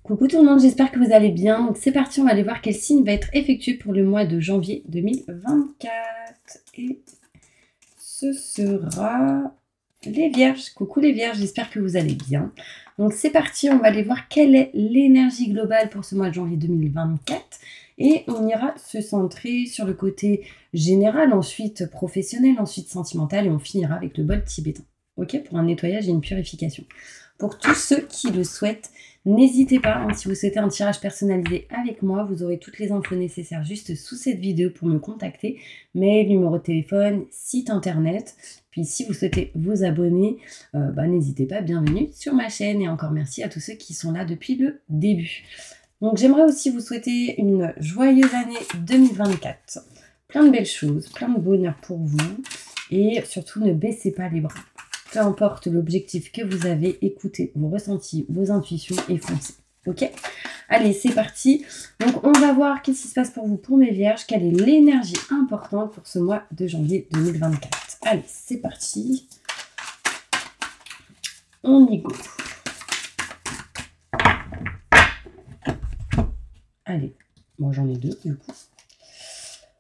Coucou tout le monde, j'espère que vous allez bien. Donc c'est parti, on va aller voir quel signe va être effectué pour le mois de janvier 2024. Et ce sera les Vierges. Coucou les Vierges, j'espère que vous allez bien. Donc c'est parti, on va aller voir quelle est l'énergie globale pour ce mois de janvier 2024. Et on ira se centrer sur le côté général, ensuite professionnel, ensuite sentimental et on finira avec le bol tibétain. Ok, pour un nettoyage et une purification. Pour tous ceux qui le souhaitent, n'hésitez pas, hein, si vous souhaitez un tirage personnalisé avec moi, vous aurez toutes les infos nécessaires juste sous cette vidéo pour me contacter. Mail, numéro de téléphone, site internet. Puis si vous souhaitez vous abonner, n'hésitez pas, bienvenue sur ma chaîne. Et encore merci à tous ceux qui sont là depuis le début. Donc j'aimerais aussi vous souhaiter une joyeuse année 2024. Plein de belles choses, plein de bonheur pour vous. Et surtout, ne baissez pas les bras. Peu importe l'objectif que vous avez, écoutez vos ressentis, vos intuitions et foncez. Ok? Allez, c'est parti. Donc, on va voir qu'est-ce qui se passe pour vous, pour mes vierges. Quelle est l'énergie importante pour ce mois de janvier 2024? Allez, c'est parti. On y go. Allez, moi j'en ai deux du coup.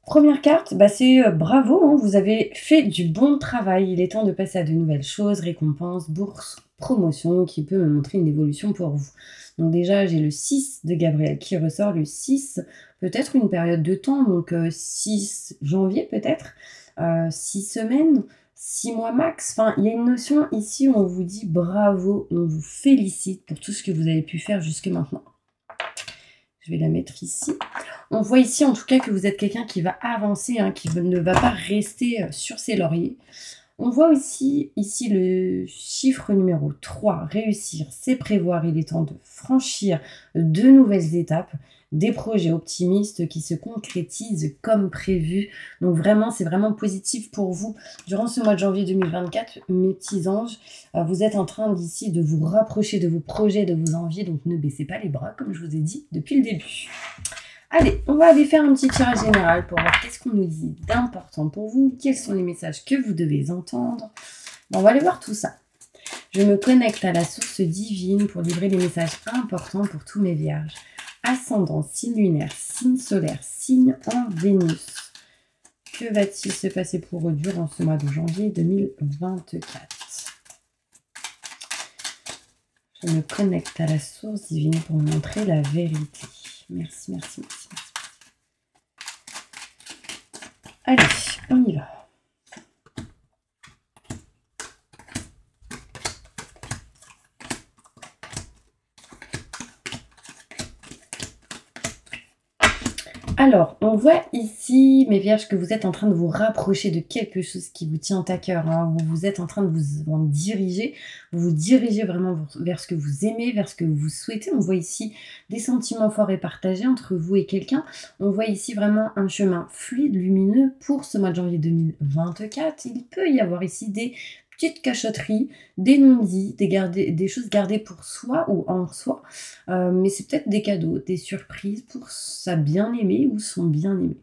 Première carte, c'est bravo, hein, vous avez fait du bon travail. Il est temps de passer à de nouvelles choses, récompenses, bourses, promotion, qui peut me montrer une évolution pour vous. Donc déjà, j'ai le 6 de Gabriel qui ressort. Le 6, peut-être une période de temps, donc 6 janvier peut-être, 6 semaines, 6 mois max. Enfin, il y a une notion ici où on vous dit bravo, on vous félicite pour tout ce que vous avez pu faire jusque maintenant. Je vais la mettre ici. On voit ici en tout cas que vous êtes quelqu'un qui va avancer, hein, qui ne va pas rester sur ses lauriers. On voit aussi ici le chiffre numéro 3. Réussir, c'est prévoir. Il est temps de franchir de nouvelles étapes, des projets optimistes qui se concrétisent comme prévu. Donc vraiment, c'est vraiment positif pour vous. Durant ce mois de janvier 2024, mes petits anges, vous êtes en train d'ici de vous rapprocher de vos projets, de vos envies. Donc ne baissez pas les bras, comme je vous ai dit depuis le début. Allez, on va aller faire un petit tirage général pour voir qu'est-ce qu'on nous dit d'important pour vous, quels sont les messages que vous devez entendre. On va aller voir tout ça. Je me connecte à la source divine pour livrer les messages importants pour tous mes vierges. Ascendant, signe lunaire, signe solaire, signe en Vénus. Que va-t-il se passer pour eux durant ce mois de janvier 2024? Je me connecte à la source divine pour me montrer la vérité. Merci, merci, merci, merci. Allez, on y va. Alors, on voit ici, mes vierges, que vous êtes en train de vous rapprocher de quelque chose qui vous tient à cœur. Hein. Vous êtes en train de vous en diriger. Vous vous dirigez vraiment vers ce que vous aimez, vers ce que vous souhaitez. On voit ici des sentiments forts et partagés entre vous et quelqu'un. On voit ici vraiment un chemin fluide, lumineux pour ce mois de janvier 2024. Il peut y avoir ici des petites cachotteries, des non-dits, des choses gardées pour soi ou en soi. Mais c'est peut-être des cadeaux, des surprises pour sa bien-aimée ou son bien-aimé.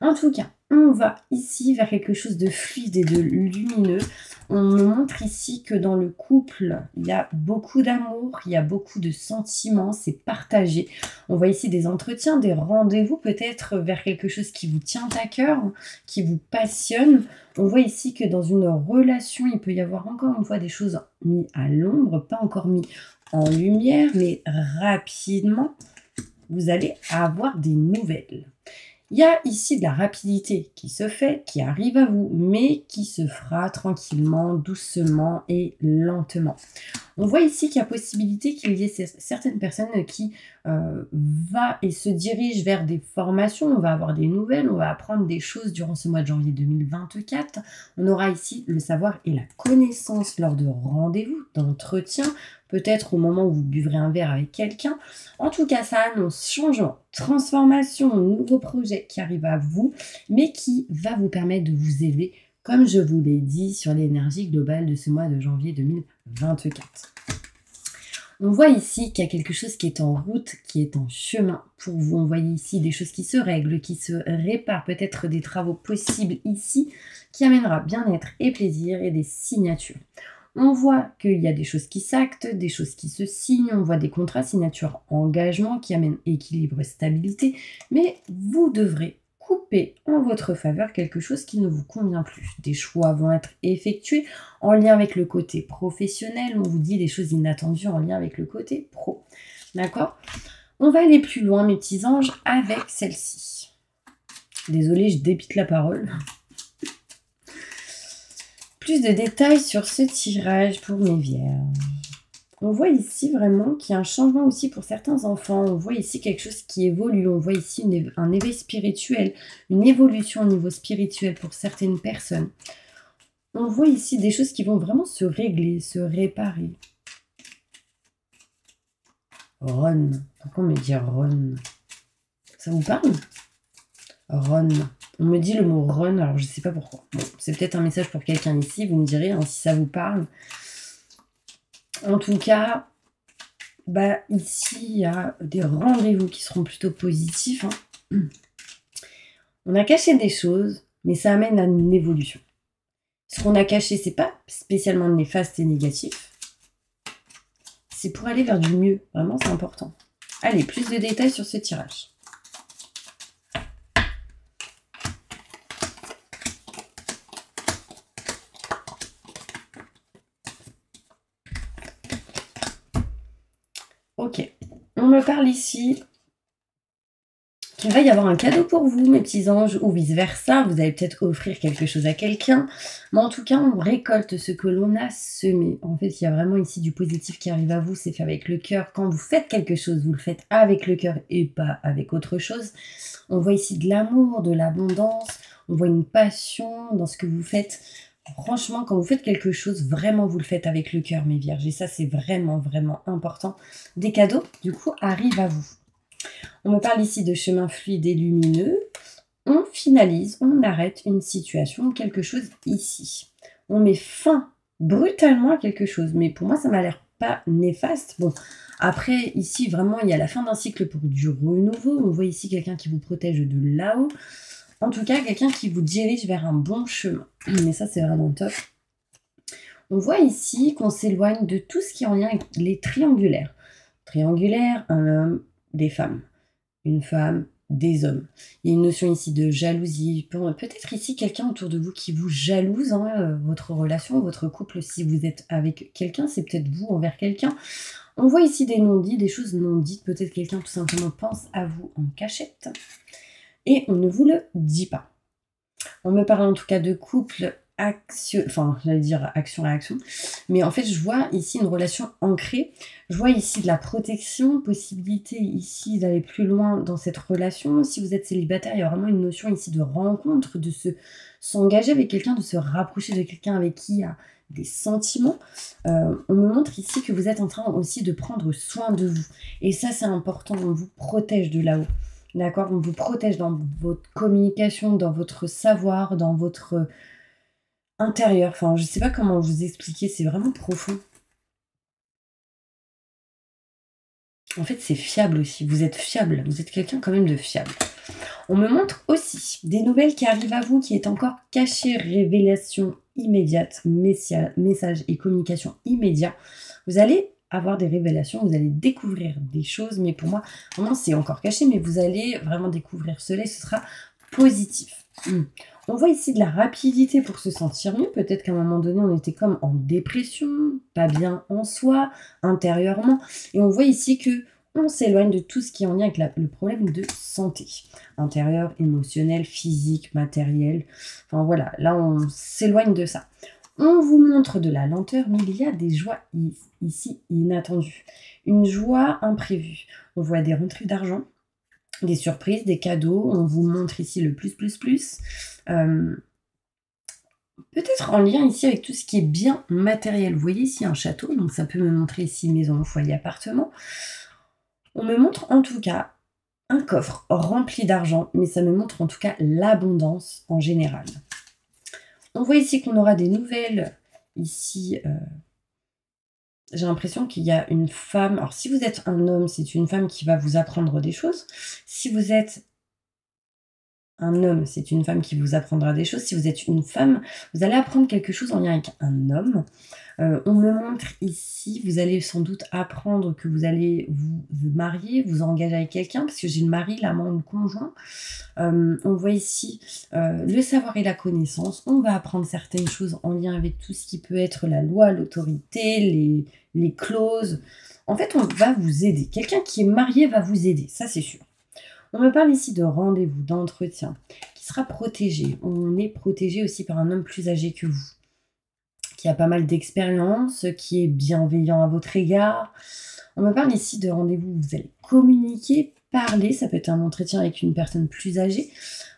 En tout cas, on va ici vers quelque chose de fluide et de lumineux. On nous montre ici que dans le couple, il y a beaucoup d'amour, il y a beaucoup de sentiments, c'est partagé. On voit ici des entretiens, des rendez-vous peut-être vers quelque chose qui vous tient à cœur, qui vous passionne. On voit ici que dans une relation, il peut y avoir encore une fois des choses mises à l'ombre, pas encore mis en lumière, mais rapidement, vous allez avoir des nouvelles. Il y a ici de la rapidité qui se fait, qui arrive à vous, mais qui se fera tranquillement, doucement et lentement. On voit ici qu'il y a possibilité qu'il y ait certaines personnes qui va et se dirigent vers des formations. On va avoir des nouvelles, on va apprendre des choses durant ce mois de janvier 2024. On aura ici le savoir et la connaissance lors de rendez-vous, d'entretiens, peut-être au moment où vous buvrez un verre avec quelqu'un. En tout cas, ça annonce changement, transformation, nouveau projet qui arrive à vous, mais qui va vous permettre de vous élever, comme je vous l'ai dit, sur l'énergie globale de ce mois de janvier 2024. On voit ici qu'il y a quelque chose qui est en route, qui est en chemin pour vous. On voit ici des choses qui se règlent, qui se réparent, peut-être des travaux possibles ici, qui amènera bien-être et plaisir et des signatures. On voit qu'il y a des choses qui s'actent, des choses qui se signent, on voit des contrats, signatures, engagements qui amènent équilibre et stabilité, mais vous devrez couper en votre faveur quelque chose qui ne vous convient plus. Des choix vont être effectués en lien avec le côté professionnel, on vous dit des choses inattendues en lien avec le côté pro. D'accord? On va aller plus loin, mes petits anges, avec celle-ci. Désolée, je débite la parole. Plus de détails sur ce tirage pour mes vierges. On voit ici vraiment qu'il y a un changement aussi pour certains enfants. On voit ici quelque chose qui évolue. On voit ici un éveil spirituel, une évolution au niveau spirituel pour certaines personnes. On voit ici des choses qui vont vraiment se régler, se réparer. Ron. Pourquoi on me dit Ron? Ça vous parle? Ron. On me dit le mot Ron, alors je ne sais pas pourquoi. Bon, c'est peut-être un message pour quelqu'un ici, vous me direz hein, si ça vous parle. En tout cas, bah, ici, il y a des rendez-vous qui seront plutôt positifs. Hein. On a caché des choses, mais ça amène à une évolution. Ce qu'on a caché, c'est pas spécialement néfaste et négatif. C'est pour aller vers du mieux. Vraiment, c'est important. Allez, plus de détails sur ce tirage. Ok, on me parle ici qu'il va y avoir un cadeau pour vous, mes petits anges, ou vice-versa. Vous allez peut-être offrir quelque chose à quelqu'un. Mais en tout cas, on récolte ce que l'on a semé. En fait, il y a vraiment ici du positif qui arrive à vous. C'est fait avec le cœur. Quand vous faites quelque chose, vous le faites avec le cœur et pas avec autre chose. On voit ici de l'amour, de l'abondance. On voit une passion dans ce que vous faites. Franchement, quand vous faites quelque chose, vraiment, vous le faites avec le cœur, mes vierges. Et ça, c'est vraiment, vraiment important. Des cadeaux, du coup, arrivent à vous. On me parle ici de chemin fluide et lumineux. On finalise, on arrête une situation, quelque chose ici. On met fin brutalement à quelque chose. Mais pour moi, ça m'a l'air pas néfaste. Bon, après, ici, vraiment, il y a la fin d'un cycle pour du renouveau. On voit ici quelqu'un qui vous protège de là-haut. En tout cas, quelqu'un qui vous dirige vers un bon chemin. Mais ça, c'est vraiment top. On voit ici qu'on s'éloigne de tout ce qui est en lien avec les triangulaires. Triangulaire, un homme, des femmes. Une femme, des hommes. Il y a une notion ici de jalousie. Peut-être ici quelqu'un autour de vous qui vous jalouse, hein, votre relation, votre couple. Si vous êtes avec quelqu'un, c'est peut-être vous envers quelqu'un. On voit ici des non-dits, des choses non dites. Peut-être quelqu'un tout simplement pense à vous en cachette. Et on ne vous le dit pas. On me parle en tout cas de couple action, enfin j'allais dire action-réaction, mais en fait je vois ici une relation ancrée, je vois ici de la protection, possibilité ici d'aller plus loin dans cette relation. Si vous êtes célibataire, il y a vraiment une notion ici de rencontre, de s'engager avec quelqu'un, de se rapprocher de quelqu'un avec qui il y a des sentiments. On me montre ici que vous êtes en train aussi de prendre soin de vous, et ça c'est important, on vous protège de là-haut. D'accord, on vous protège dans votre communication, dans votre savoir, dans votre intérieur. Enfin, je ne sais pas comment vous expliquer, c'est vraiment profond. En fait, c'est fiable aussi. Vous êtes fiable. Vous êtes quelqu'un quand même de fiable. On me montre aussi des nouvelles qui arrivent à vous, qui est encore caché, révélation immédiate, message et communication immédiat. Vous allez avoir des révélations, vous allez découvrir des choses, mais pour moi, vraiment, c'est encore caché, mais vous allez vraiment découvrir cela et ce sera positif. On voit ici de la rapidité pour se sentir mieux. Peut-être qu'à un moment donné, on était comme en dépression, pas bien en soi, intérieurement. Et on voit ici que on s'éloigne de tout ce qui est en lien avec le problème de santé. Intérieure, émotionnelle, physique, matérielle. Enfin voilà, là, on s'éloigne de ça. On vous montre de la lenteur, mais il y a des joies ici inattendues. Une joie imprévue. On voit des rentrées d'argent, des surprises, des cadeaux. On vous montre ici le plus. Peut-être en lien ici avec tout ce qui est bien matériel. Vous voyez ici un château, donc ça peut me montrer ici maison, foyer, appartement. On me montre en tout cas un coffre rempli d'argent, mais ça me montre en tout cas l'abondance en général. On voit ici qu'on aura des nouvelles. Ici, j'ai l'impression qu'il y a une femme. Alors, si vous êtes un homme, c'est une femme qui va vous apprendre des choses. Si vous êtes un homme, c'est une femme qui vous apprendra des choses. Si vous êtes une femme, vous allez apprendre quelque chose en lien avec un homme. On me montre ici, vous allez sans doute apprendre que vous allez vous marier, vous engager avec quelqu'un, parce que j'ai le mari, l'amant, le conjoint. On voit ici le savoir et la connaissance. On va apprendre certaines choses en lien avec tout ce qui peut être la loi, l'autorité, les clauses. En fait, on va vous aider. Quelqu'un qui est marié va vous aider, ça c'est sûr. On me parle ici de rendez-vous, d'entretien, qui sera protégé. On est protégé aussi par un homme plus âgé que vous, qui a pas mal d'expérience, qui est bienveillant à votre égard. On me parle ici de rendez-vous où vous allez communiquer, parler. Ça peut être un entretien avec une personne plus âgée.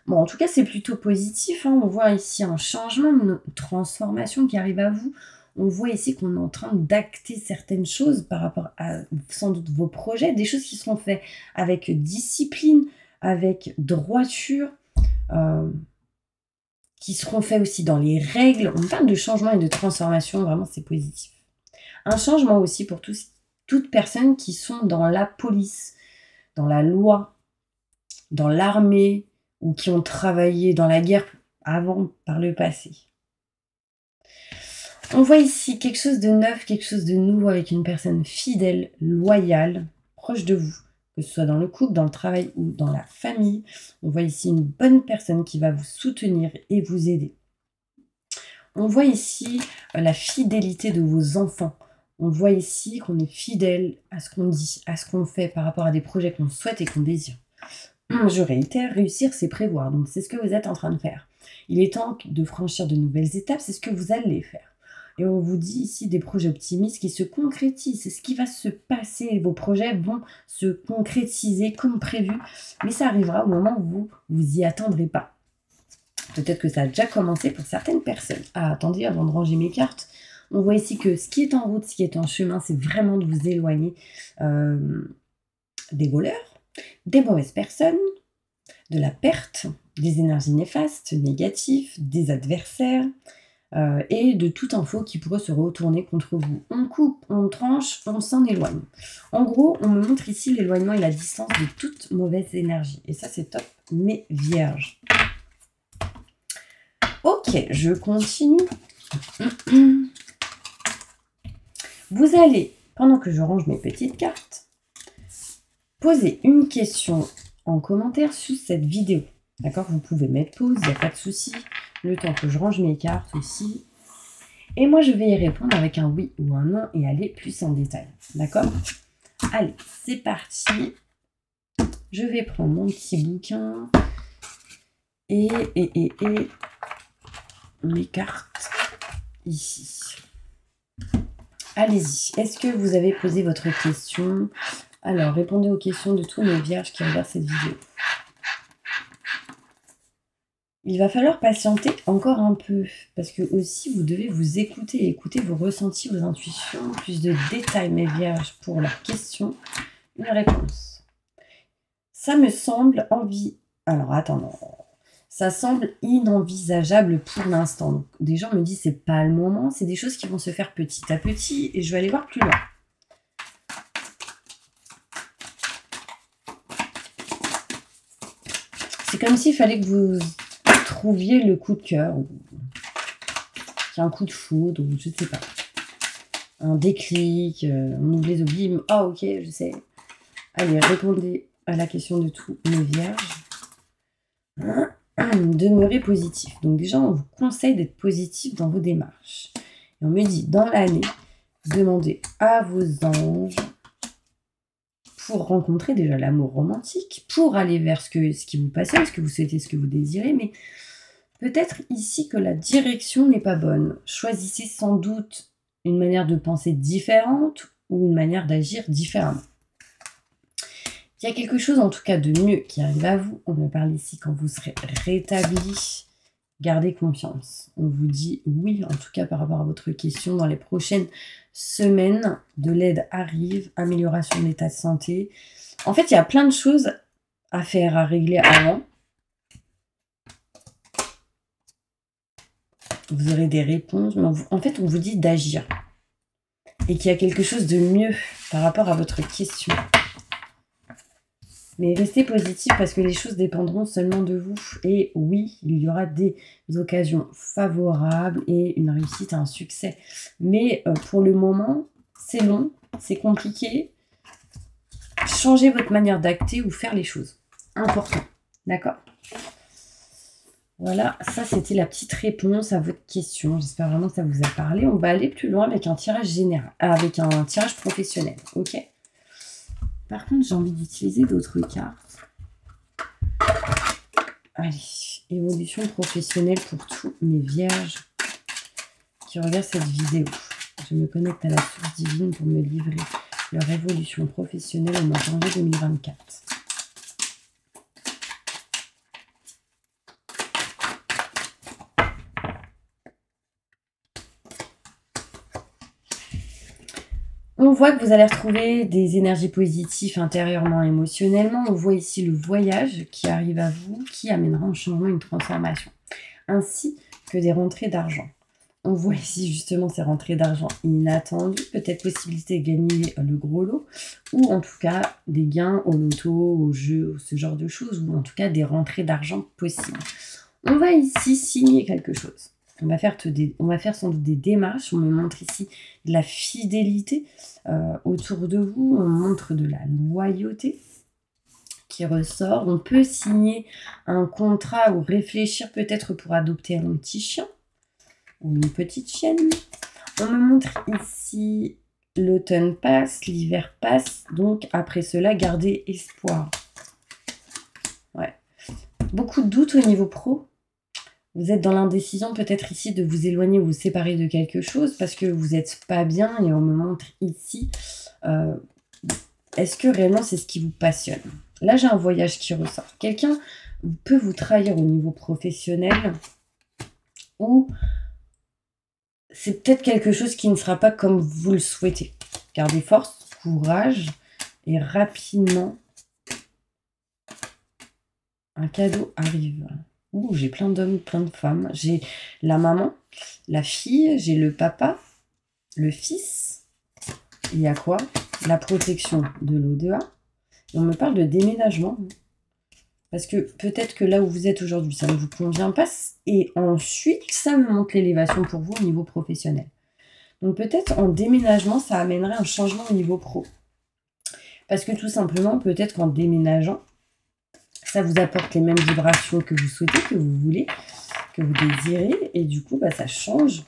Bon, en tout cas, c'est plutôt positif, hein. On voit ici un changement, une transformation qui arrive à vous. On voit ici qu'on est en train d'acter certaines choses par rapport à sans doute vos projets, des choses qui seront faites avec discipline, avec droiture, qui seront faites aussi dans les règles. On parle de changement et de transformation, vraiment c'est positif. Un changement aussi pour toutes personnes qui sont dans la police, dans la loi, dans l'armée, ou qui ont travaillé dans la guerre avant, par le passé. On voit ici quelque chose de neuf, quelque chose de nouveau avec une personne fidèle, loyale, proche de vous, que ce soit dans le couple, dans le travail ou dans la famille. On voit ici une bonne personne qui va vous soutenir et vous aider. On voit ici la fidélité de vos enfants. On voit ici qu'on est fidèle à ce qu'on dit, à ce qu'on fait par rapport à des projets qu'on souhaite et qu'on désire. Je réitère, réussir, c'est prévoir. Donc, c'est ce que vous êtes en train de faire. Il est temps de franchir de nouvelles étapes, c'est ce que vous allez faire. Et on vous dit ici des projets optimistes qui se concrétisent. C'est ce qui va se passer. Vos projets vont se concrétiser comme prévu. Mais ça arrivera au moment où vous y attendrez pas. Peut-être que ça a déjà commencé pour certaines personnes. Ah, attendez, avant de ranger mes cartes, on voit ici que ce qui est en route, ce qui est en chemin, c'est vraiment de vous éloigner des voleurs, des mauvaises personnes, de la perte, des énergies néfastes, négatives, des adversaires, et de toute info qui pourrait se retourner contre vous. On coupe, on tranche, on s'en éloigne. En gros, on me montre ici l'éloignement et la distance de toute mauvaise énergie. Et ça, c'est top, mes vierges. Ok, je continue. Vous allez, pendant que je range mes petites cartes, poser une question en commentaire sous cette vidéo. D'accord? Vous pouvez mettre pause, il n'y a pas de souci. Le temps que je range mes cartes aussi. Et moi, je vais y répondre avec un oui ou un non et aller plus en détail. D'accord? Allez, c'est parti. Je vais prendre mon petit bouquin et mes cartes ici. Allez-y. Est-ce que vous avez posé votre question? Alors, répondez aux questions de tous mes vierges qui regardent cette vidéo. Il va falloir patienter encore un peu, parce que aussi vous devez vous écouter, écouter vos ressentis, vos intuitions, plus de détails, mes vierges, pour la question, une réponse. Ça me semble Alors, attends, ça semble inenvisageable pour l'instant. Donc, des gens me disent c'est pas le moment, c'est des choses qui vont se faire petit à petit, et je vais aller voir plus loin. C'est comme s'il fallait que vous trouviez le coup de cœur, ou un coup de foudre, ou je sais pas. Un déclic, on ouvre les oublis. Ah ok, je sais. Allez, répondez à la question de tous mes vierges. Demeurez positif. Donc déjà, on vous conseille d'être positif dans vos démarches. Et on me dit, dans l'année, demandez à vos anges pour rencontrer déjà l'amour romantique, pour aller vers ce qui vous passionne, ce que vous souhaitez, ce que vous désirez, mais peut-être ici que la direction n'est pas bonne. Choisissez sans doute une manière de penser différente ou une manière d'agir différemment. Il y a quelque chose en tout cas de mieux qui arrive à vous. On me parle ici quand vous serez rétabli. Gardez confiance. On vous dit oui, en tout cas par rapport à votre question. Dans les prochaines semaines, de l'aide arrive. Amélioration de l'état de santé. En fait, il y a plein de choses à faire, à régler avant. Vous aurez des réponses. Mais en fait, on vous dit d'agir. Et qu'il y a quelque chose de mieux par rapport à votre question. Mais restez positif parce que les choses dépendront seulement de vous. Et oui, il y aura des occasions favorables et une réussite, un succès. Mais pour le moment, c'est long, c'est compliqué. Changez votre manière d'acter ou faire les choses. Important. D'accord? Voilà, ça c'était la petite réponse à votre question. J'espère vraiment que ça vous a parlé. On va aller plus loin avec un tirage général, avec un tirage professionnel. Ok? Par contre, j'ai envie d'utiliser d'autres cartes. Allez, évolution professionnelle pour tous mes vierges qui regardent cette vidéo. Je me connecte à la source divine pour me livrer leur évolution professionnelle au mois de janvier 2024. On voit que vous allez retrouver des énergies positives intérieurement, émotionnellement. On voit ici le voyage qui arrive à vous, qui amènera un changement, une transformation, ainsi que des rentrées d'argent. On voit ici justement ces rentrées d'argent inattendues, peut-être possibilité de gagner le gros lot, ou en tout cas des gains au loto, au jeu, ce genre de choses, ou en tout cas des rentrées d'argent possibles. On va ici signer quelque chose. On va faire sans doute des démarches. On me montre ici de la fidélité autour de vous. On montre de la loyauté qui ressort. On peut signer un contrat ou réfléchir peut-être pour adopter un petit chien ou une petite chienne. On me montre ici l'automne passe, l'hiver passe. Donc après cela, gardez espoir. Ouais. Beaucoup de doutes au niveau pro. Vous êtes dans l'indécision peut-être ici de vous éloigner ou vous séparer de quelque chose parce que vous n'êtes pas bien et on me montre ici, est-ce que réellement c'est ce qui vous passionne? Là j'ai un voyage qui ressort. Quelqu'un peut vous trahir au niveau professionnel ou c'est peut-être quelque chose qui ne sera pas comme vous le souhaitez. Gardez force, courage et rapidement un cadeau arrive. Ouh, j'ai plein d'hommes, plein de femmes. J'ai la maman, la fille, j'ai le papa, le fils. Il y a quoi? La protection de l'ODA. Et on me parle de déménagement. Parce que peut-être que là où vous êtes aujourd'hui, ça ne vous convient pas. Et ensuite, ça me montre l'élévation pour vous au niveau professionnel. Donc peut-être en déménagement, ça amènerait un changement au niveau pro. Parce que tout simplement, peut-être qu'en déménageant, ça vous apporte les mêmes vibrations que vous souhaitez, que vous voulez, que vous désirez. Et du coup, ça change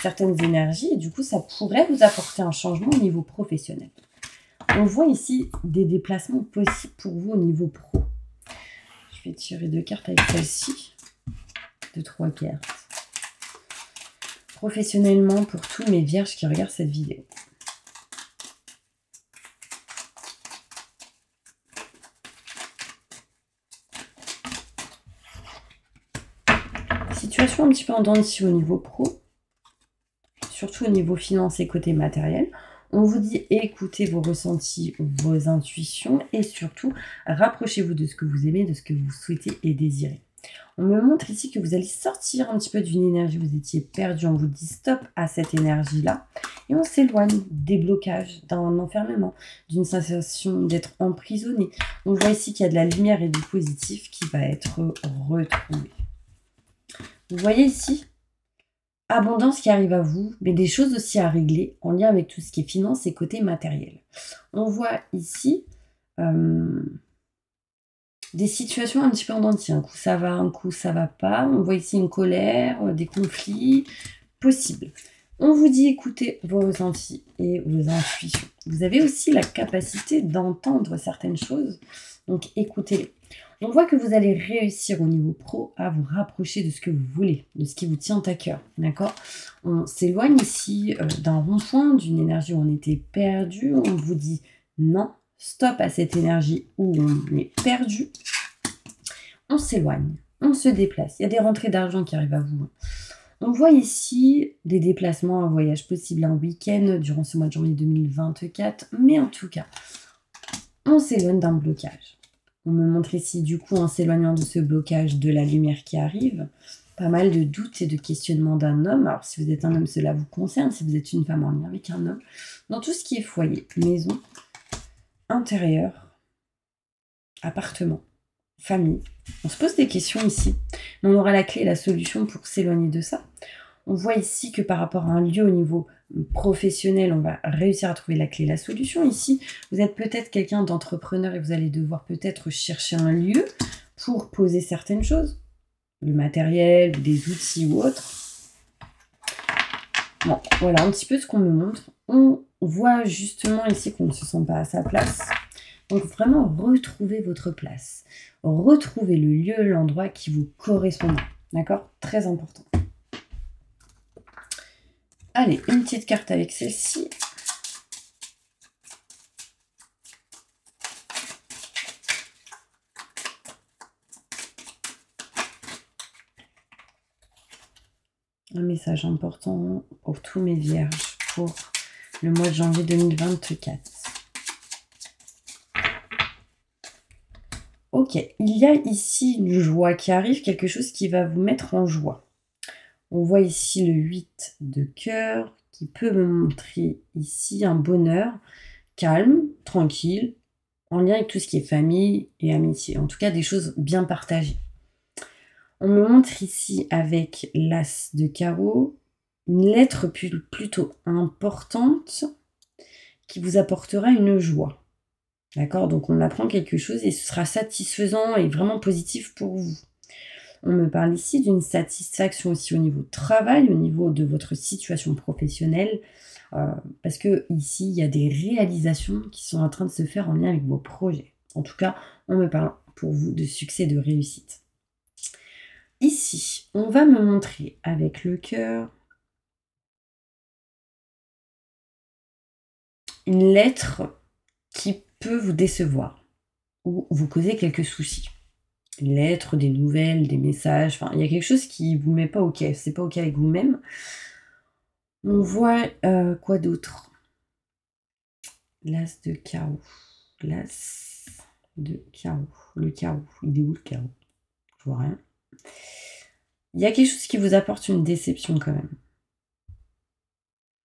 certaines énergies. Et du coup, ça pourrait vous apporter un changement au niveau professionnel. On voit ici des déplacements possibles pour vous au niveau pro. Je vais tirer 2 cartes avec celle-ci. 3 cartes. Professionnellement, pour tous mes vierges qui regardent cette vidéo. Situation un petit peu en dents de scie au niveau pro, surtout au niveau finance et côté matériel. On vous dit écoutez vos ressentis, vos intuitions et surtout rapprochez-vous de ce que vous aimez, de ce que vous souhaitez et désirez. On me montre ici que vous allez sortir un petit peu d'une énergie, vous étiez perdu, on vous dit stop à cette énergie-là et on s'éloigne des blocages, d'un enfermement, d'une sensation d'être emprisonné. On voit ici qu'il y a de la lumière et du positif qui va être retrouvé. Vous voyez ici, abondance qui arrive à vous, mais des choses aussi à régler en lien avec tout ce qui est finance et côté matériel. On voit ici des situations un petit peu en dents de scie. Un coup ça va, un coup ça va pas. On voit ici une colère, des conflits possibles. On vous dit écoutez vos ressentis et vos intuitions. Vous avez aussi la capacité d'entendre certaines choses, donc écoutez-les. On voit que vous allez réussir au niveau pro à vous rapprocher de ce que vous voulez, de ce qui vous tient à cœur, d'accord? On s'éloigne ici d'un rond-point, d'une énergie où on était perdu. On vous dit non, stop à cette énergie où on est perdu. On s'éloigne, on se déplace. Il y a des rentrées d'argent qui arrivent à vous. On voit ici des déplacements, un voyage possible, un week-end durant ce mois de janvier 2024. Mais en tout cas, on s'éloigne d'un blocage. On me montre ici, du coup, en s'éloignant de ce blocage, de la lumière qui arrive, pas mal de doutes et de questionnements d'un homme. Alors, si vous êtes un homme, cela vous concerne. Si vous êtes une femme en lien avec un homme, dans tout ce qui est foyer, maison, intérieur, appartement, famille. On se pose des questions ici, mais on aura la clé et la solution pour s'éloigner de ça. On voit ici que par rapport à un lieu au niveau professionnel, on va réussir à trouver la clé et la solution. Ici, vous êtes peut-être quelqu'un d'entrepreneur et vous allez devoir peut-être chercher un lieu pour poser certaines choses, le matériel, des outils ou autre. Bon, voilà un petit peu ce qu'on me montre. On voit justement ici qu'on ne se sent pas à sa place. Donc vraiment, retrouvez votre place. Retrouvez le lieu, l'endroit qui vous correspond. D'accord? Très important. Allez, une petite carte avec celle-ci. Un message important pour tous mes vierges pour le mois de janvier 2024. Ok, il y a ici une joie qui arrive, quelque chose qui va vous mettre en joie. On voit ici le 8 de cœur qui peut me montrer ici un bonheur calme, tranquille, en lien avec tout ce qui est famille et amitié. En tout cas, des choses bien partagées. On me montre ici avec l'as de carreau une lettre plutôt importante qui vous apportera une joie. D'accord? Donc on apprend quelque chose et ce sera satisfaisant et vraiment positif pour vous. On me parle ici d'une satisfaction aussi au niveau travail, au niveau de votre situation professionnelle, parce que ici, il y a des réalisations qui sont en train de se faire en lien avec vos projets. En tout cas, on me parle pour vous de succès, de réussite. Ici, on va me montrer avec le cœur une lettre qui peut vous décevoir ou vous causer quelques soucis. Une lettre, des nouvelles, des messages, enfin, il y a quelque chose qui ne vous met pas OK, c'est pas OK avec vous-même. On voit quoi d'autre? L'as de carreau. L'as de carreau. Le carreau. Il est où le carreau? Je vois rien. Il y a quelque chose qui vous apporte une déception quand même.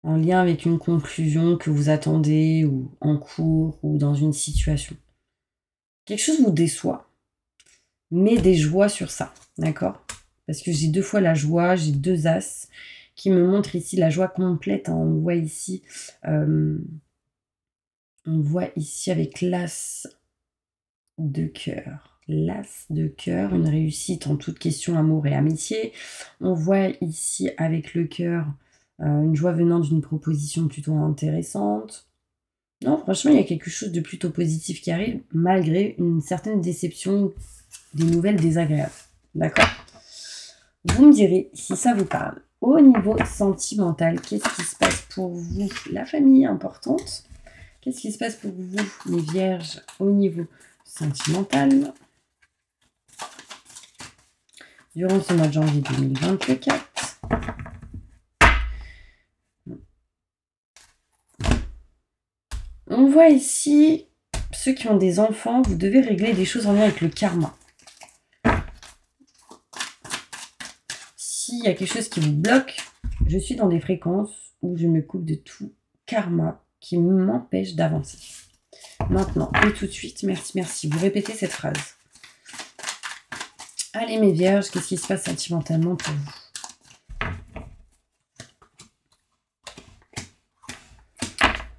En lien avec une conclusion que vous attendez ou en cours ou dans une situation. Quelque chose vous déçoit. Mais des joies sur ça. D'accord? Parce que j'ai 2 fois la joie, j'ai 2 as qui me montrent ici la joie complète. Hein. On voit ici avec l'as de cœur. L'as de cœur, une réussite en toute question amour et amitié. On voit ici avec le cœur une joie venant d'une proposition plutôt intéressante. Non, franchement, il y a quelque chose de plutôt positif qui arrive, malgré une certaine déception, des nouvelles désagréables. D'accord? Vous me direz si ça vous parle. Au niveau sentimental, qu'est-ce qui se passe pour vous? La famille importante. Qu'est-ce qui se passe pour vous, les vierges, au niveau sentimental durant ce mois de janvier 2024? On voit ici, ceux qui ont des enfants, vous devez régler des choses en lien avec le karma. S'il y a quelque chose qui vous bloque, je suis dans des fréquences où je me coupe de tout karma qui m'empêche d'avancer. Maintenant et tout de suite, merci, merci. Vous répétez cette phrase. Allez mes vierges, qu'est-ce qui se passe sentimentalement pour vous?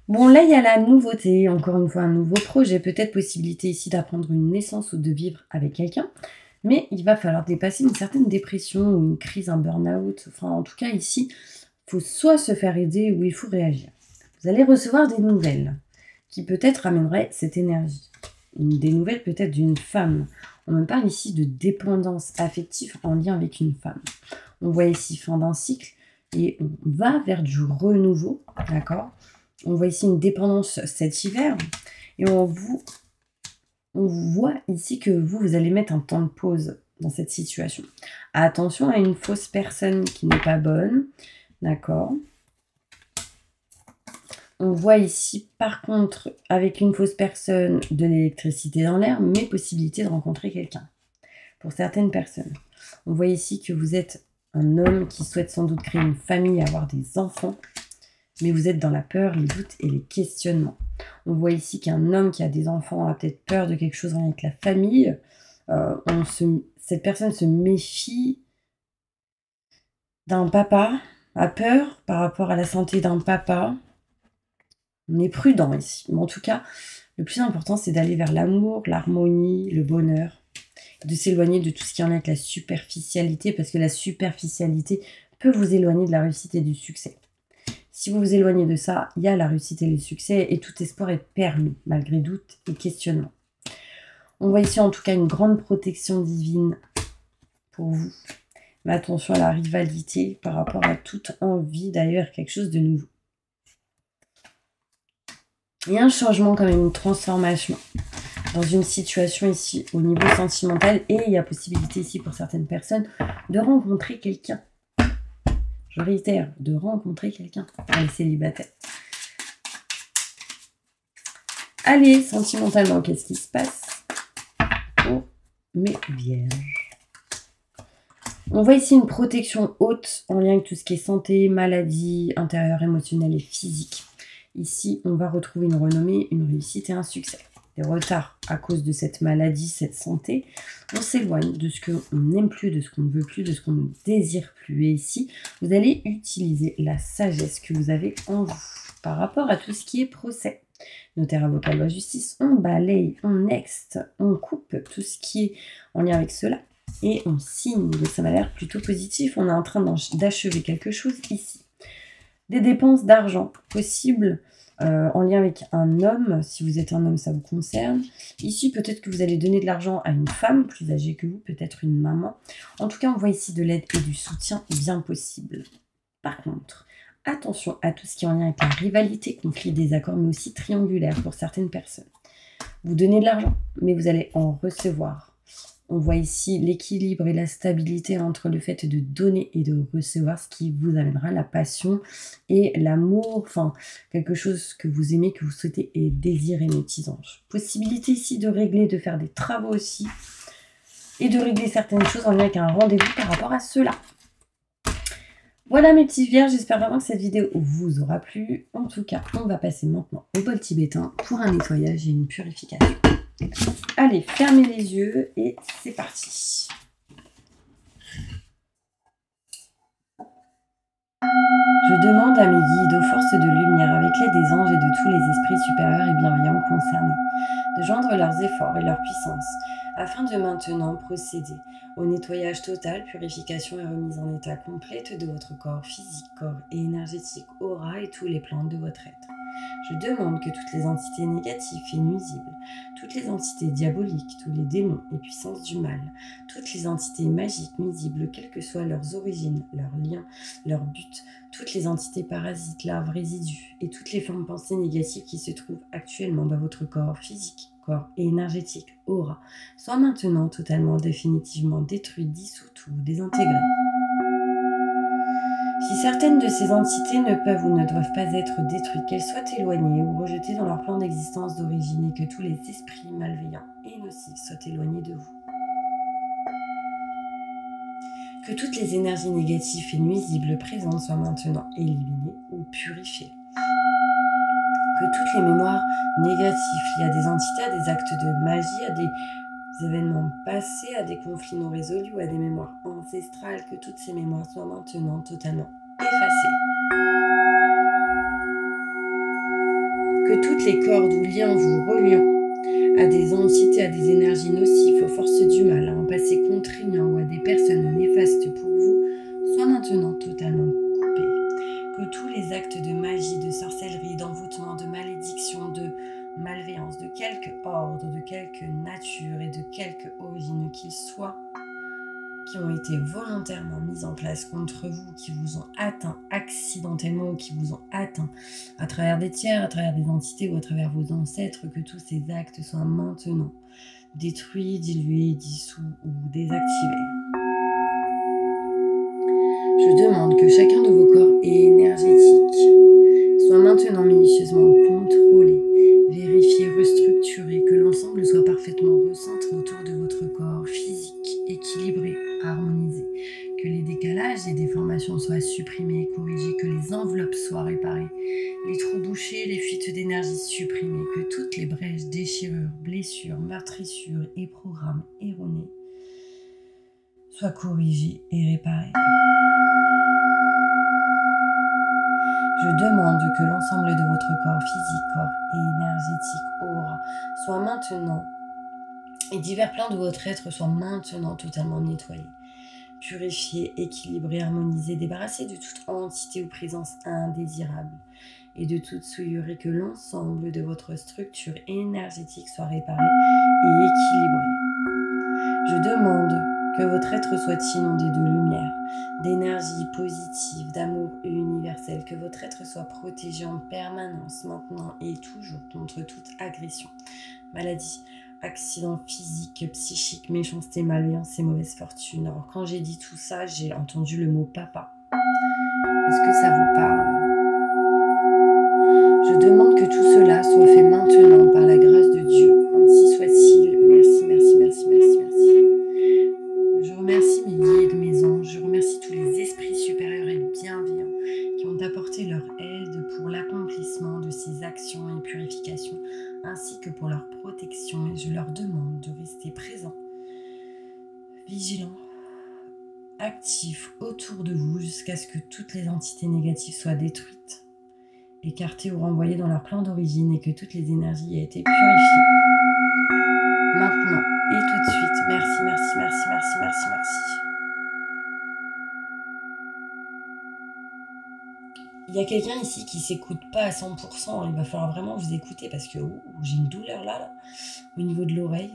Bon, là, il y a la nouveauté, encore une fois, un nouveau projet, peut-être possibilité ici d'apprendre une naissance ou de vivre avec quelqu'un, mais il va falloir dépasser une certaine dépression ou une crise, un burn-out. Enfin, en tout cas, ici, il faut soit se faire aider ou il faut réagir. Vous allez recevoir des nouvelles qui peut-être amèneraient cette énergie. Des nouvelles peut-être d'une femme. On me parle ici de dépendance affective en lien avec une femme. On voit ici fin d'un cycle et on va vers du renouveau, d'accord? On voit ici une dépendance cet hiver et on voit ici que vous allez mettre un temps de pause dans cette situation. Attention à une fausse personne qui n'est pas bonne, d'accord? On voit ici par contre avec une fausse personne de l'électricité dans l'air, mais possibilité de rencontrer quelqu'un. Pour certaines personnes. On voit ici que vous êtes un homme qui souhaite sans doute créer une famille, avoir des enfants. Mais vous êtes dans la peur, les doutes et les questionnements. On voit ici qu'un homme qui a des enfants a peut-être peur de quelque chose avec la famille. Cette personne se méfie d'un papa, a peur par rapport à la santé d'un papa. On est prudent ici. Mais en tout cas, le plus important, c'est d'aller vers l'amour, l'harmonie, le bonheur, de s'éloigner de tout ce qui en est avec la superficialité, parce que la superficialité peut vous éloigner de la réussite et du succès. Si vous vous éloignez de ça, il y a la réussite et le succès, et tout espoir est permis, malgré doute et questionnement. On voit ici en tout cas une grande protection divine pour vous. Mais attention à la rivalité par rapport à toute envie d'ailleurs quelque chose de nouveau. Il y a un changement quand même, une transformation dans une situation ici au niveau sentimental, et il y a possibilité ici pour certaines personnes de rencontrer quelqu'un. Je réitère, de rencontrer quelqu'un pour les célibataires. Allez, sentimentalement, qu'est-ce qui se passe pour mes vierges? On voit ici une protection haute en lien avec tout ce qui est santé, maladie, intérieure, émotionnelle et physique. Ici, on va retrouver une renommée, une réussite et un succès. Des retards à cause de cette maladie, cette santé. On s'éloigne de ce qu'on n'aime plus, de ce qu'on ne veut plus, de ce qu'on ne désire plus. Et ici, vous allez utiliser la sagesse que vous avez en vous par rapport à tout ce qui est procès. Notaire, avocat, loi, justice, on balaye, on next, on coupe tout ce qui est en lien avec cela. Et on signe, donc ça m'a l'air plutôt positif. On est en train d'achever quelque chose ici. Des dépenses d'argent possibles en lien avec un homme. Si vous êtes un homme, ça vous concerne. Ici, peut-être que vous allez donner de l'argent à une femme plus âgée que vous, peut-être une maman. En tout cas, on voit ici de l'aide et du soutien bien possible. Par contre, attention à tout ce qui est en lien avec la rivalité, conflit, désaccord, mais aussi triangulaire pour certaines personnes. Vous donnez de l'argent, mais vous allez en recevoir. On voit ici l'équilibre et la stabilité entre le fait de donner et de recevoir, ce qui vous amènera la passion et l'amour, enfin quelque chose que vous aimez, que vous souhaitez et désirez, mes petits anges. Possibilité ici de régler, de faire des travaux aussi et de régler certaines choses en lien avec un rendez-vous par rapport à cela. Voilà mes petits vierges, j'espère vraiment que cette vidéo vous aura plu. En tout cas, on va passer maintenant au bol tibétain pour un nettoyage et une purification. Allez, fermez les yeux et c'est parti. Je demande à mes guides, aux forces de lumière, avec l'aide des anges et de tous les esprits supérieurs et bienveillants concernés, de joindre leurs efforts et leur puissance, afin de maintenant procéder au nettoyage total, purification et remise en état complète de votre corps physique, corps et énergétique, aura et tous les plans de votre être. Je demande que toutes les entités négatives et nuisibles, toutes les entités diaboliques, tous les démons et puissances du mal, toutes les entités magiques nuisibles, quelles que soient leurs origines, leurs liens, leur but, toutes les entités parasites, larves, résidus et toutes les formes pensées négatives qui se trouvent actuellement dans votre corps physique, corps et énergétique, aura, soient maintenant totalement, définitivement détruites, dissoutes ou désintégrées. Si certaines de ces entités ne peuvent ou ne doivent pas être détruites, qu'elles soient éloignées ou rejetées dans leur plan d'existence d'origine et que tous les esprits malveillants et nocifs soient éloignés de vous. Que toutes les énergies négatives et nuisibles présentes soient maintenant éliminées ou purifiées. Que toutes les mémoires négatives liées à des entités, à des actes de magie, à des événements passés, à des conflits non résolus ou à des mémoires ancestrales, que toutes ces mémoires soient maintenant totalement effacées. Que toutes les cordes ou liens vous reliant à des entités, à des énergies nocives, aux forces du mal, à un passé contraignant ou à des personnes néfastes pour vous, soient maintenant totalement coupés. Que tous les actes de magie, de sorcellerie, d'envoûtement, de malédiction, de malveillance, de quelque ordre, de quelque nature et de quelque origine qu'ils soient, qui ont été volontairement mis en place contre vous, qui vous ont atteint accidentellement ou qui vous ont atteint à travers des tiers, à travers des entités ou à travers vos ancêtres, que tous ces actes soient maintenant détruits, dilués, dissous ou désactivés. Je demande que chacun de vos corps énergétiques soit maintenant minutieusement contrôlé, vérifié, restructuré, que l'ensemble soit parfaitement recentré autour de votre corps physique, équilibré, harmonisé, que les décalages blocages et déformations soient supprimés, corrigés, que les enveloppes soient réparées, les trous bouchés, les fuites d'énergie supprimées, que toutes les brèches, déchirures, blessures, meurtrissures et programmes erronés soient corrigés et réparés. Je demande que l'ensemble de votre corps physique, corps énergétique, aura, soit maintenant, et divers plans de votre être soient maintenant totalement nettoyés, purifiés, équilibrés, harmonisés, débarrassés de toute entité ou présence indésirable et de toute souillure, et que l'ensemble de votre structure énergétique soit réparé et équilibré. Je demande que votre être soit inondé de lumière, d'énergie positive, d'amour universel, que votre être soit protégé en permanence, maintenant et toujours, contre toute agression, maladie, accident physique, psychique, méchanceté, malveillance et mauvaise fortune. Alors quand j'ai dit tout ça, j'ai entendu le mot papa. Est-ce que ça vous parle? Je demande que tout cela soit fait maintenant par la grâce de Dieu. Ainsi soit-il. Merci, merci, merci, merci, merci. Je remercie mes guides, mes anges. Je remercie tous les esprits supérieurs et bienveillants qui ont apporté leur aide pour l'accomplissement de ces actions et purifications, ainsi que pour leur protection. Et je leur demande de rester présents, vigilants, actifs autour de vous jusqu'à ce que toutes les entités négatives soient détruites, écartées ou renvoyées dans leur plan d'origine, et que toutes les énergies aient été purifiées. Maintenant et tout de suite. Merci, merci, merci, merci, merci, merci. Il y a quelqu'un ici qui ne s'écoute pas à 100%. Il va falloir vraiment vous écouter parce que j'ai une douleur là, au niveau de l'oreille.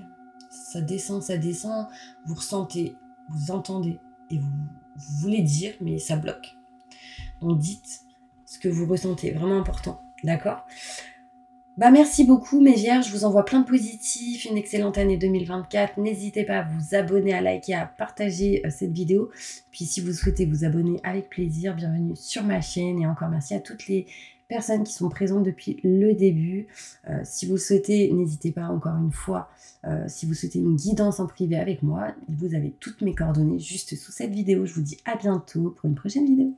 Ça descend, vous ressentez, vous entendez et vous voulez dire, mais ça bloque. Donc dites ce que vous ressentez, vraiment important, d'accord ? Merci beaucoup mes vierges, je vous envoie plein de positifs, une excellente année 2024. N'hésitez pas à vous abonner, à liker, à partager cette vidéo. Puis si vous souhaitez vous abonner avec plaisir, bienvenue sur ma chaîne. Et encore merci à toutes les personnes qui sont présentes depuis le début. Si vous souhaitez, n'hésitez pas encore une fois, si vous souhaitez une guidance en privé avec moi, vous avez toutes mes coordonnées juste sous cette vidéo. Je vous dis à bientôt pour une prochaine vidéo.